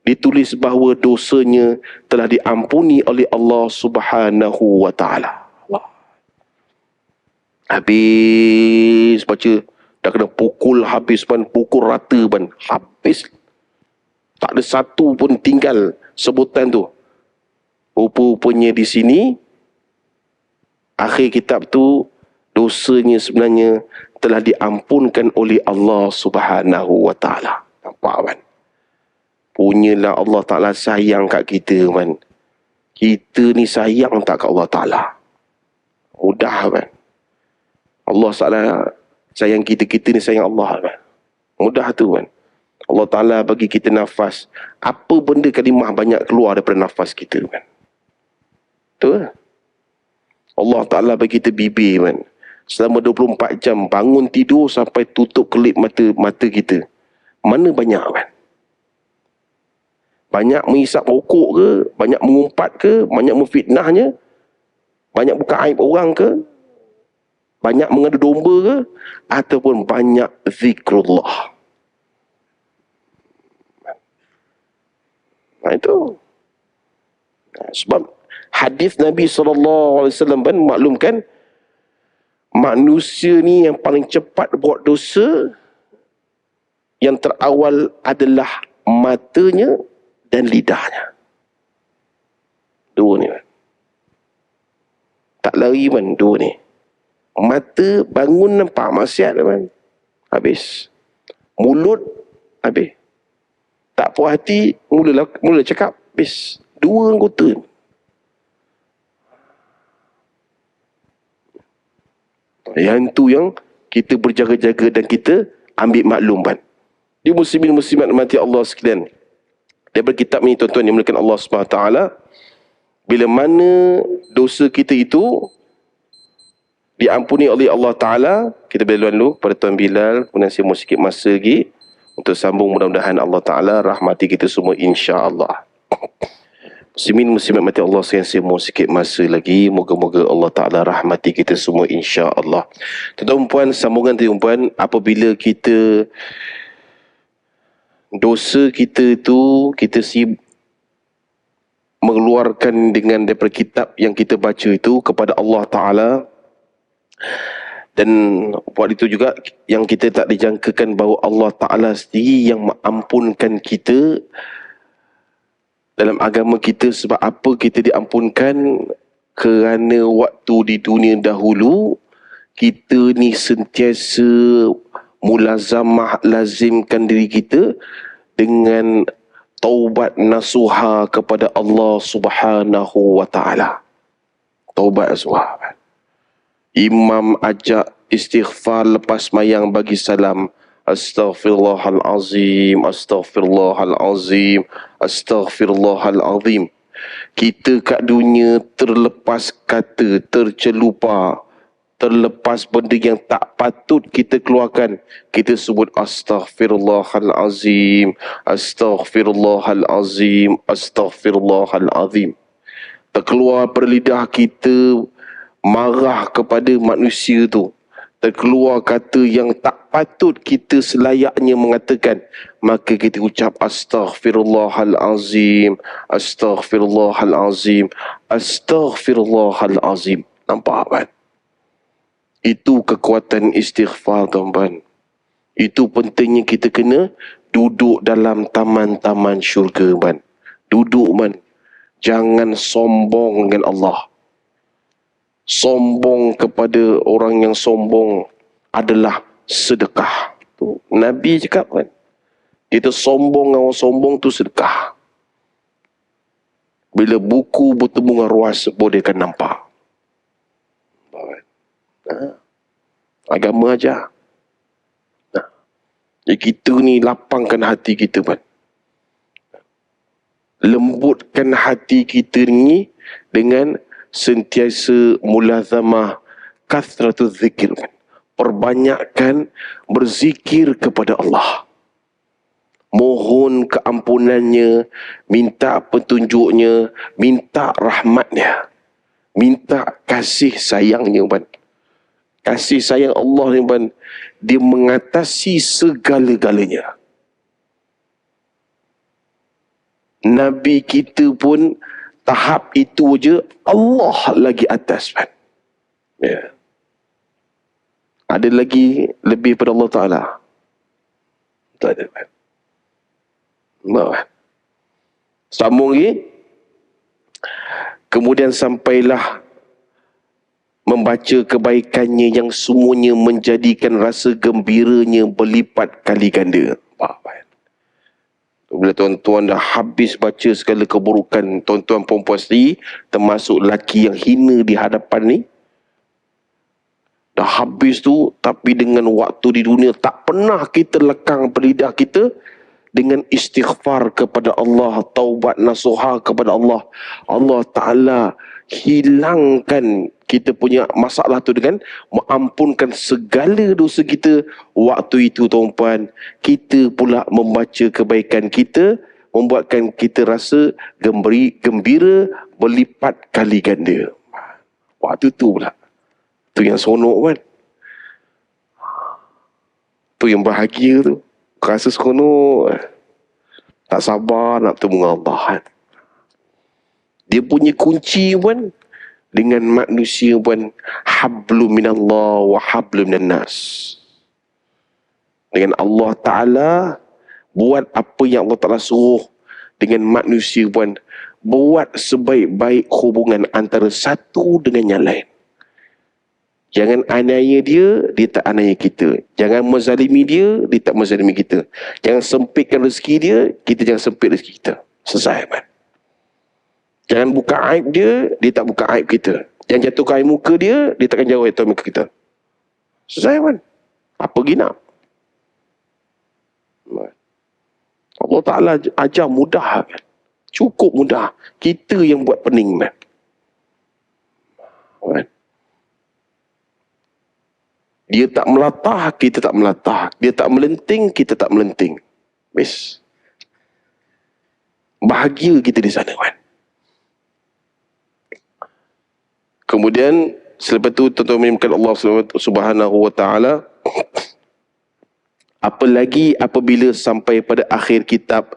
ditulis bahawa dosanya telah diampuni oleh Allah Subhanahu Wa Taala. Habis baca, dah kena pukul habis ban, pukul rata ban, habis. Tak ada satu pun tinggal sebutan tu. Rupanya di sini akhir kitab tu dosanya sebenarnya telah diampunkan oleh Allah Subhanahu Wa Taala. Nampak kan? Punyalah Allah Taala sayang kat kita kan. Kita ni sayang tak kat Allah Taala? Mudah kan? Allah Taala sayang kita, kita ni sayang Allah kan? Mudah tu kan. Allah Ta'ala bagi kita nafas. Apa benda kalimah banyak keluar daripada nafas kita kan. Betul. Allah Ta'ala bagi kita bibir kan. Selama 24 jam bangun tidur sampai tutup kelip mata kita. Mana banyak kan? Banyak menghisap rokok ke? Banyak mengumpat ke? Banyak memfitnahnya? Banyak buka aib orang ke? Banyak mengadu domba ke? Ataupun banyak zikrullah? Nah itu. Sebab hadis Nabi SAW kan maklumkan manusia ni yang paling cepat buat dosa, yang terawal adalah matanya dan lidahnya. Dua ni kan. Tak lari kan dua ni. Mata bangun nampak maksiat kan. Habis. Mulut habis. Tak puas hati mula cakap habis. Dua anggota. Yang tu yang kita berjaga-jaga dan kita ambil maklum kan. Di muslimin-muslimat mati Allah sekalian. Daripada kitab ni tuan-tuan yang dimuliakan Allah SWT, bila mana dosa kita itu diampuni oleh Allah Ta'ala, kita berlaluan dulu pada Tuan Bilal, kemudian saya mau sikit masa lagi untuk sambung. Mudah-mudahan Allah Ta'ala rahmati kita semua insya-Allah. Muslimin muslimat mati Allah sekalian, saya mau sikit masa lagi. Moga-moga Allah Ta'ala rahmati kita semua insya-Allah. Tuan-tuan puan, sambungan tuan-puan, apabila kita dosa kita itu kita mengeluarkan dengan daripada kitab yang kita baca itu kepada Allah Ta'ala, dan buat itu juga yang kita tak dijangkakan bahawa Allah Ta'ala sendiri yang mengampunkan kita dalam agama kita. Sebab apa kita diampunkan? Kerana waktu di dunia dahulu kita ni sentiasa mulazamah, lazimkan diri kita dengan taubat nasuha kepada Allah Subhanahu wa Ta'ala. Taubat nasuha. Imam ajak istighfar lepas mayang bagi salam. Astaghfirullahalazim, astaghfirullahalazim, astaghfirullahalazim. Kita kat dunia terlepas kata, tercelupa, terlepas benda yang tak patut kita keluarkan. Kita sebut astaghfirullahalazim, astaghfirullahalazim, astaghfirullahalazim. Terkeluar pada lidah kita marah kepada manusia tu. Terkeluar kata yang tak patut kita selayaknya mengatakan. Maka kita ucap astaghfirullahalazim, astaghfirullahalazim, astaghfirullahalazim. Nampak kan? Itu kekuatan istighfar tuan-tuan. Itu pentingnya kita kena duduk dalam taman-taman syurga man. Duduk man. Jangan sombong dengan Allah. Sombong kepada orang yang sombong adalah sedekah. Tu Nabi cakap kan. Kita sombong dengan orang sombong tu sedekah. Bila buku bertemu dengan ruas boleh kan nampak. Agama aja. Jadi kita ni lapangkan hati kita kan. Lembutkan hati kita ni dengan sentiasa mulazamah kathratuz zikir. Perbanyakkan berzikir kepada Allah. Mohon keampunannya, minta petunjuknya, minta rahmatnya, minta kasih sayangnya. Kasih sayang Allah ni dia mengatasi segala-galanya. Nabi kita pun tahap itu je, Allah lagi atas kan. Ya. Ada lagi lebih pada Allah Ta'ala? Tak ada kan. Sambung lagi. Kemudian sampailah membaca kebaikannya yang semuanya menjadikan rasa gembiranya berlipat kali ganda. Bila tuan-tuan dah habis baca segala keburukan tuan-tuan perempuan sendiri, termasuk lelaki yang hina di hadapan ni, Dah habis tu, tapi dengan waktu di dunia tak pernah kita lekang lidah kita dengan istighfar kepada Allah, taubat nasuha kepada Allah. Allah Ta'ala hilangkan kita punya masalah tu dengan mengampunkan segala dosa kita. Waktu itu tuan-puan, kita pula membaca kebaikan kita, membuatkan kita rasa gembira berlipat kali ganda. Waktu tu pula, tu yang seronok kan, tu yang bahagia tu, rasa seronok, tak sabar nak bertemu dengan Allah kan. Dia punya kunci pun dengan manusia pun, hablum minallah wa hablum minannas. Dengan Allah Ta'ala, buat apa yang Allah Ta'ala suruh. Dengan manusia pun, buat sebaik-baik hubungan antara satu dengan yang lain. Jangan aniaya dia, dia tak aniaya kita. Jangan menzalimi dia, dia tak menzalimi kita. Jangan sempitkan rezeki dia, kita jangan sempit rezeki kita. Selesai kan? Jangan buka aib dia, dia tak buka aib kita. Jangan jatuhkan air muka dia, dia takkan jauh air muka kita. Selesai kan? Apa lagi nak? Allah Ta'ala ajar mudah kan? Cukup mudah. Kita yang buat pening kan? Dia tak melatah, kita tak melatah. Dia tak melenting, kita tak melenting. Bes. Bahagia kita di sana kan? Kemudian selepas itu tuan-tuan menyembahkan Allah Subhanahu wa Ta'ala. Apalagi apabila sampai pada akhir kitab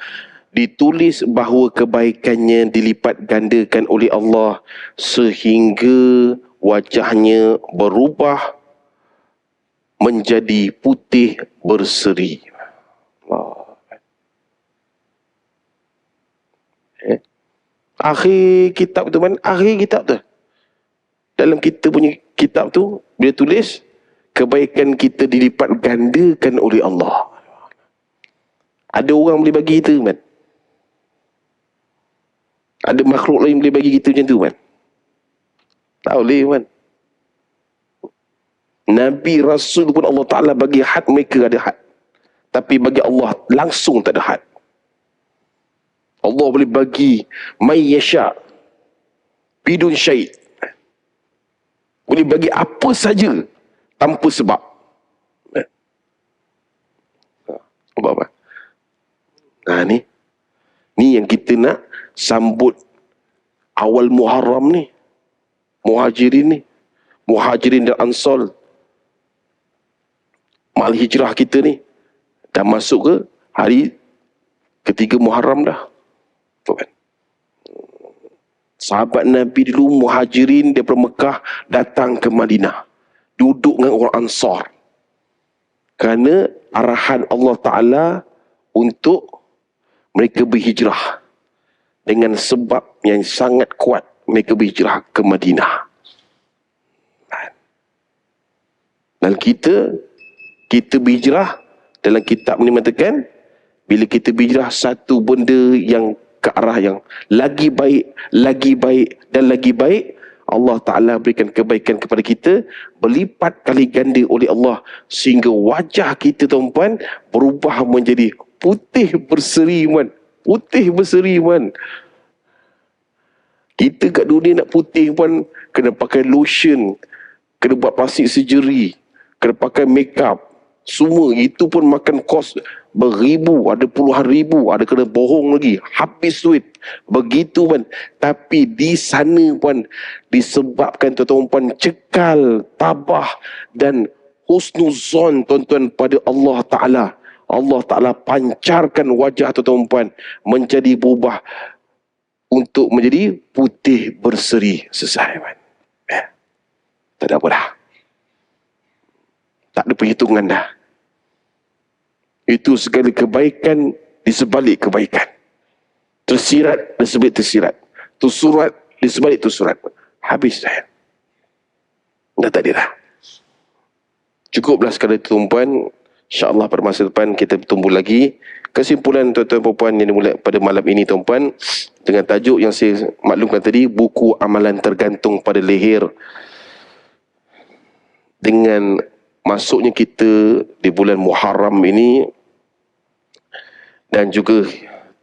ditulis bahawa kebaikannya dilipat gandakan oleh Allah sehingga wajahnya berubah menjadi putih berseri. Akhir kitab tu kan, akhir kitab tu. Dalam kita punya kitab tu, bila tulis, kebaikan kita dilipat gandakan oleh Allah. Ada orang boleh bagi kita, man? Ada makhluk lain boleh bagi kita macam tu, man? Tak boleh, man. Nabi Rasul pun Allah Ta'ala bagi had, mereka ada had. Tapi bagi Allah langsung tak ada had. Allah boleh bagi may yasha bidun syai'. Boleh bagi apa saja tanpa sebab. Sebab apa? Nah ni yang kita nak sambut awal Muharram ni. Muhajirin dan Ansar. Mal hijrah kita ni dah masuk ke hari ketiga Muharram dah. Tuan. Sahabat Nabi dulu Muhajirin daripada Mekah datang ke Madinah. Duduk dengan orang Ansar. Kerana arahan Allah Ta'ala untuk mereka berhijrah. Dengan sebab yang sangat kuat, mereka berhijrah ke Madinah. Dan kita berhijrah, dalam kitab ini mengatakan, bila kita berhijrah satu benda yang ke arah yang lagi baik dan lagi baik, Allah Ta'ala berikan kebaikan kepada kita berlipat kali ganda oleh Allah sehingga wajah kita tuan-puan berubah menjadi putih berseri man. Putih berseri man. Kita kat dunia nak putih pun kena pakai lotion, kena buat plastik surgery, kena pakai makeup. Semua itu pun makan kos beribu, ada puluhan ribu, ada kena bohong lagi, habis duit. Begitu pun. Tapi di sana pun disebabkan tuan-tuan puan cekal, tabah dan husnuzon tuan-tuan pada Allah Ta'ala. Allah Ta'ala pancarkan wajah tuan-tuan puan menjadi berubah untuk menjadi putih berseri. Selesai kan? Tak ada apa dah. Tak ada perhitungan dah. Itu segala kebaikan di sebalik kebaikan. Tersirat di sebalik tersirat. Tersurat di sebalik tersurat. Habis dah. Dah tak ada dah. Cukuplah sekali tuan-puan. InsyaAllah pada masa depan kita bertumbuh lagi. Kesimpulan tuan-tuan dan puan yang dimulai pada malam ini tuan-puan, dengan tajuk yang saya maklumkan tadi, buku amalan tergantung pada leher. dengan masuknya kita di bulan Muharram ini dan juga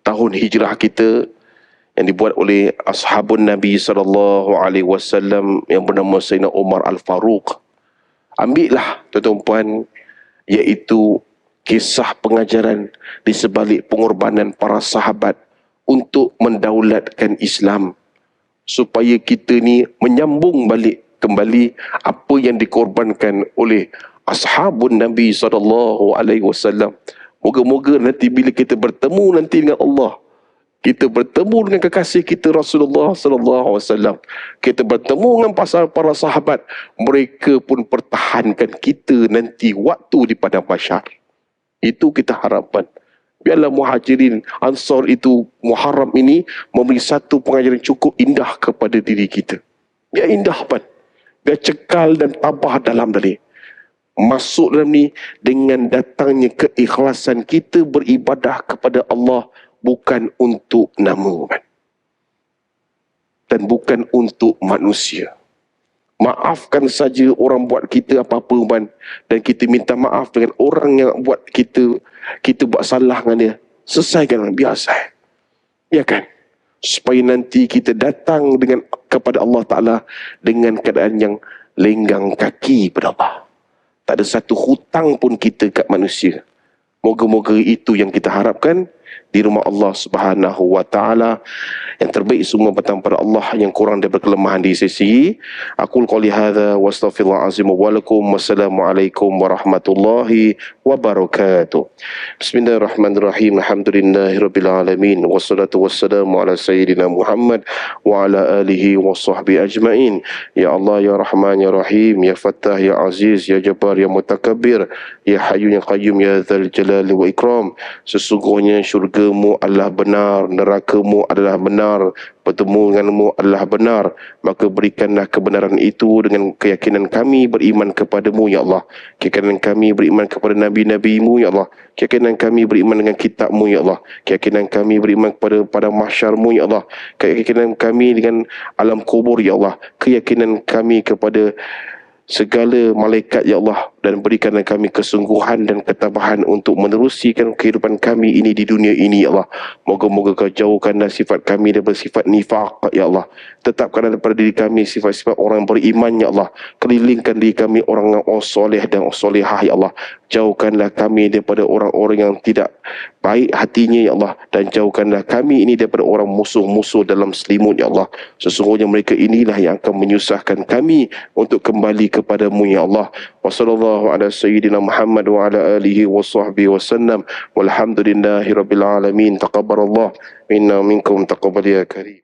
tahun hijrah kita yang dibuat oleh ashabun Nabi SAW yang bernama Sayyidina Umar Al-Faruq. Ambillah tuan-tuan, iaitu kisah pengajaran di sebalik pengorbanan para sahabat untuk mendaulatkan Islam, supaya kita ni menyambung balik kembali apa yang dikorbankan oleh ashabun Nabi SAW. Moga-moga nanti bila kita bertemu nanti dengan Allah, kita bertemu dengan kekasih kita Rasulullah sallallahu alaihi wasallam, kita bertemu dengan para sahabat, mereka pun pertahankan kita nanti waktu di padang mahsyar. Itu kita harapkan. Biarlah Muhajirin Ansar itu Muharram ini memberi satu pengajaran cukup indah kepada diri kita. Biar indah pan, biar cekal dan tabah dalam diri. Masuk dalam ni dengan datangnya keikhlasan kita beribadah kepada Allah, bukan untuk nama dan bukan untuk manusia. Maafkan saja orang buat kita apa-apa dan kita minta maaf dengan orang yang buat kita buat salah dengan dia. Selesaikan biasa. Ya kan? Supaya nanti kita datang kepada Allah Ta'ala dengan keadaan yang lenggang kaki pada Allah. Tak ada satu hutang pun kita kat manusia. Moga-moga itu yang kita harapkan di rumah Allah Subhanahu wa Ta'ala. Yang terbaik semua datang pada Allah, yang kurang daripada kelemahan di sisi. Aqul qouli hadza wa astaghfirullah azim wa lakum. Wassalamualaikum warahmatullahi wabarakatuh. Bismillahirrahmanirrahim. Alhamdulillahirabbil alamin. Wassalatu wassalamu ala sayyidina Muhammad wa ala alihi wa sahbihi ajmain. Ya Allah, ya Rahman, ya Rahim, ya Fattah, ya Aziz, ya Jabbar, ya Mutakabbir, ya Hayyu, ya Qayyum, ya Dzal Jalali wa Ikram. Sesungguhnya syurgamu adalah benar, nerakamu adalah benar, bertemu denganmu adalah benar. Maka berikanlah kebenaran itu dengan keyakinan kami beriman kepadamu, ya Allah. Keyakinan kami beriman kepada Nabi-Nabimu, ya Allah. Keyakinan kami beriman dengan kitabmu, ya Allah. Keyakinan kami beriman kepada mahsyarmu, ya Allah. Keyakinan kami dengan alam kubur, ya Allah. Keyakinan kami kepada segala malaikat, ya Allah, dan berikanlah kami kesungguhan dan ketabahan untuk meneruskan kehidupan kami ini di dunia ini, ya Allah. Moga-moga kau jauhkanlah sifat kami daripada sifat nifaq, ya Allah. Tetapkanlah daripada diri kami sifat-sifat orang beriman, ya Allah. Kelilingkan diri kami orang soleh dan solehah, ya Allah. Jauhkanlah kami daripada orang-orang yang tidak baik hatinya, ya Allah. Dan jauhkanlah kami ini daripada orang musuh-musuh dalam selimut, ya Allah. Sesungguhnya mereka inilah yang akan menyusahkan kami untuk kembali kepadamu, ya Allah. Wa sallallahu ala sayyidina Muhammad wa ala alihi wa sahbihi wa sallam. Walhamdulillahi rabbil alamin. Taqabbalallahu minna minkum taqabbal ya karim.